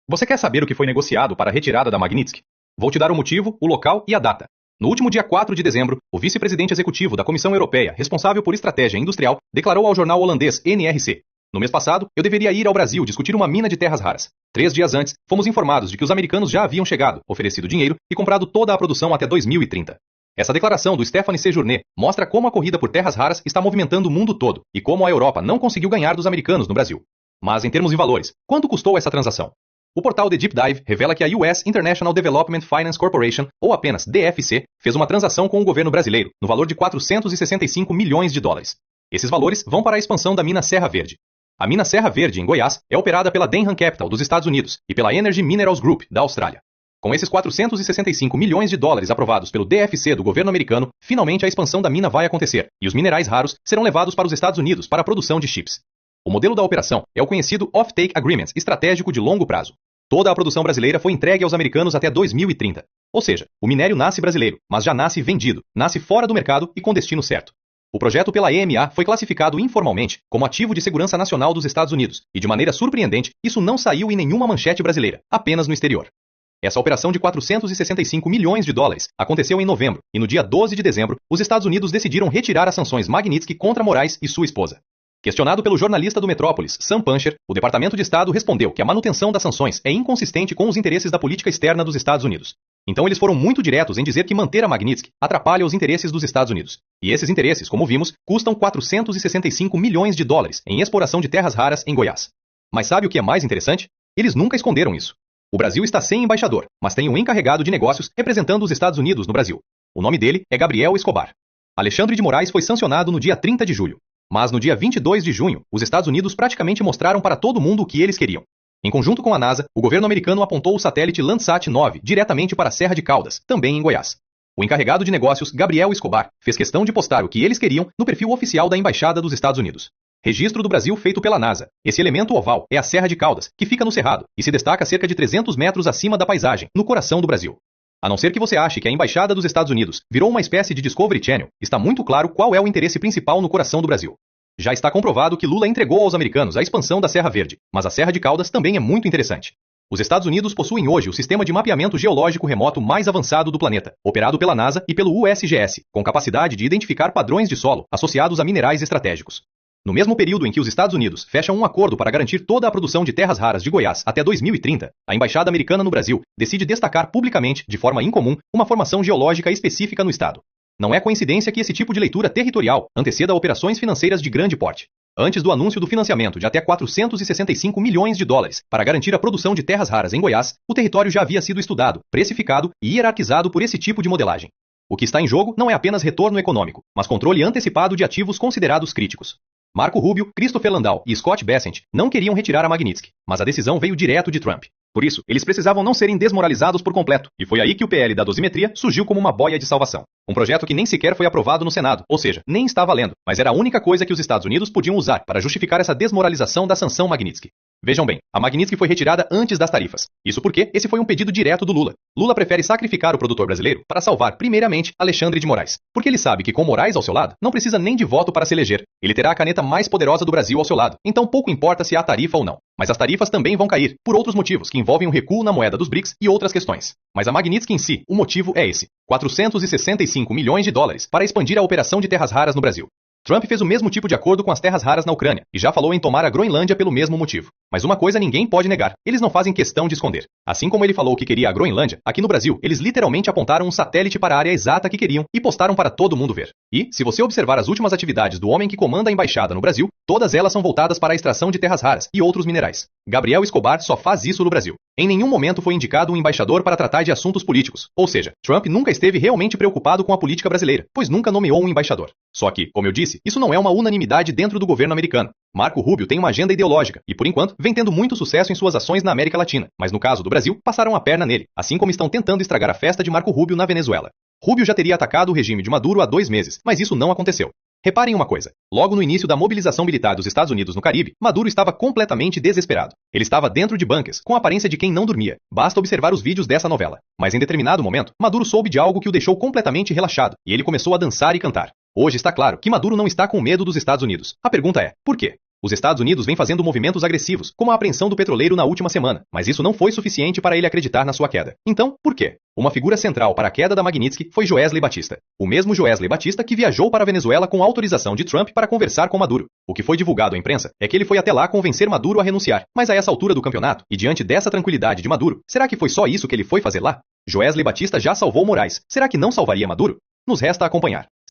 Você quer saber o que foi negociado para a retirada da Magnitsky? Vou te dar o motivo, o local e a data. No último dia 4 de dezembro, o vice-presidente executivo da Comissão Europeia, responsável por estratégia industrial, declarou ao jornal holandês NRC: "No mês passado, eu deveria ir ao Brasil discutir uma mina de terras raras. 3 dias antes, fomos informados de que os americanos já haviam chegado, oferecido dinheiro e comprado toda a produção até 2030. Essa declaração do Stéphane Séjourné mostra como a corrida por terras raras está movimentando o mundo todo e como a Europa não conseguiu ganhar dos americanos no Brasil. Mas em termos de valores, quanto custou essa transação? O portal The Deep Dive revela que a US International Development Finance Corporation, ou apenas DFC, fez uma transação com o governo brasileiro, no valor de 465 milhões de dólares. Esses valores vão para a expansão da mina Serra Verde. A mina Serra Verde, em Goiás, é operada pela Denham Capital, dos Estados Unidos, e pela Energy Minerals Group, da Austrália. Com esses 465 milhões de dólares aprovados pelo DFC do governo americano, finalmente a expansão da mina vai acontecer, e os minerais raros serão levados para os Estados Unidos para a produção de chips. O modelo da operação é o conhecido Off-Take Agreement estratégico de longo prazo. Toda a produção brasileira foi entregue aos americanos até 2030. Ou seja, o minério nasce brasileiro, mas já nasce vendido, nasce fora do mercado e com destino certo. O projeto pela EMA foi classificado informalmente como ativo de segurança nacional dos Estados Unidos, e de maneira surpreendente, isso não saiu em nenhuma manchete brasileira, apenas no exterior. Essa operação de 465 milhões de dólares aconteceu em novembro, e no dia 12 de dezembro, os Estados Unidos decidiram retirar as sanções Magnitsky contra Moraes e sua esposa. Questionado pelo jornalista do Metrópolis, Sam Puncher, o Departamento de Estado respondeu que a manutenção das sanções é inconsistente com os interesses da política externa dos Estados Unidos. Então eles foram muito diretos em dizer que manter a Magnitsky atrapalha os interesses dos Estados Unidos. E esses interesses, como vimos, custam 465 milhões de dólares em exploração de terras raras em Goiás. Mas sabe o que é mais interessante? Eles nunca esconderam isso. O Brasil está sem embaixador, mas tem um encarregado de negócios representando os Estados Unidos no Brasil. O nome dele é Gabriel Escobar. Alexandre de Moraes foi sancionado no dia 30 de julho. Mas no dia 22 de junho, os Estados Unidos praticamente mostraram para todo mundo o que eles queriam. Em conjunto com a NASA, o governo americano apontou o satélite Landsat 9 diretamente para a Serra de Caldas, também em Goiás. O encarregado de negócios, Gabriel Escobar, fez questão de postar o que eles queriam no perfil oficial da Embaixada dos Estados Unidos. Registro do Brasil feito pela NASA. Esse elemento oval é a Serra de Caldas, que fica no Cerrado e se destaca cerca de 300 metros acima da paisagem, no coração do Brasil. A não ser que você ache que a Embaixada dos Estados Unidos virou uma espécie de Discovery Channel, está muito claro qual é o interesse principal no coração do Brasil. Já está comprovado que Lula entregou aos americanos a expansão da Serra Verde, mas a Serra de Caldas também é muito interessante. Os Estados Unidos possuem hoje o sistema de mapeamento geológico remoto mais avançado do planeta, operado pela NASA e pelo USGS, com capacidade de identificar padrões de solo associados a minerais estratégicos. No mesmo período em que os Estados Unidos fecham um acordo para garantir toda a produção de terras raras de Goiás até 2030, a Embaixada Americana no Brasil decide destacar publicamente, de forma incomum, uma formação geológica específica no estado. Não é coincidência que esse tipo de leitura territorial anteceda operações financeiras de grande porte. Antes do anúncio do financiamento de até 465 milhões de dólares para garantir a produção de terras raras em Goiás, o território já havia sido estudado, precificado e hierarquizado por esse tipo de modelagem. O que está em jogo não é apenas retorno econômico, mas controle antecipado de ativos considerados críticos. Marco Rubio, Christopher Landau e Scott Bessent não queriam retirar a Magnitsky, mas a decisão veio direto de Trump. Por isso, eles precisavam não serem desmoralizados por completo, e foi aí que o PL da dosimetria surgiu como uma boia de salvação. Um projeto que nem sequer foi aprovado no Senado, ou seja, nem está valendo, mas era a única coisa que os Estados Unidos podiam usar para justificar essa desmoralização da sanção Magnitsky. Vejam bem, a Magnitsky foi retirada antes das tarifas. Isso porque esse foi um pedido direto do Lula. Lula prefere sacrificar o produtor brasileiro para salvar, primeiramente, Alexandre de Moraes. Porque ele sabe que com Moraes ao seu lado, não precisa nem de voto para se eleger. Ele terá a caneta mais poderosa do Brasil ao seu lado, então pouco importa se há tarifa ou não. Mas as tarifas também vão cair, por outros motivos que envolvem um recuo na moeda dos BRICS e outras questões. Mas a Magnitsky em si, o motivo é esse: 465 milhões de dólares para expandir a operação de terras raras no Brasil. Trump fez o mesmo tipo de acordo com as terras raras na Ucrânia e já falou em tomar a Groenlândia pelo mesmo motivo. Mas uma coisa ninguém pode negar, eles não fazem questão de esconder. Assim como ele falou que queria a Groenlândia, aqui no Brasil, eles literalmente apontaram um satélite para a área exata que queriam e postaram para todo mundo ver. E, se você observar as últimas atividades do homem que comanda a embaixada no Brasil, todas elas são voltadas para a extração de terras raras e outros minerais. Gabriel Escobar só faz isso no Brasil. Em nenhum momento foi indicado um embaixador para tratar de assuntos políticos. Ou seja, Trump nunca esteve realmente preocupado com a política brasileira, pois nunca nomeou um embaixador. Só que, como eu disse, isso não é uma unanimidade dentro do governo americano. Marco Rubio tem uma agenda ideológica e, por enquanto, vem tendo muito sucesso em suas ações na América Latina. Mas no caso do Brasil, passaram a perna nele, assim como estão tentando estragar a festa de Marco Rubio na Venezuela. Rubio já teria atacado o regime de Maduro há 2 meses, mas isso não aconteceu. Reparem uma coisa, logo no início da mobilização militar dos Estados Unidos no Caribe, Maduro estava completamente desesperado. Ele estava dentro de bunkers, com a aparência de quem não dormia. Basta observar os vídeos dessa novela. Mas em determinado momento, Maduro soube de algo que o deixou completamente relaxado, e ele começou a dançar e cantar. Hoje está claro que Maduro não está com medo dos Estados Unidos. A pergunta é, por quê? Os Estados Unidos vêm fazendo movimentos agressivos, como a apreensão do petroleiro na última semana, mas isso não foi suficiente para ele acreditar na sua queda. Então, por quê? Uma figura central para a queda da Magnitsky foi Joesley Batista. O mesmo Joesley Batista que viajou para a Venezuela com autorização de Trump para conversar com Maduro. O que foi divulgado à imprensa é que ele foi até lá convencer Maduro a renunciar. Mas a essa altura do campeonato, e diante dessa tranquilidade de Maduro, será que foi só isso que ele foi fazer lá? Joesley Batista já salvou Moraes. Será que não salvaria Maduro? Nos resta acompanhar.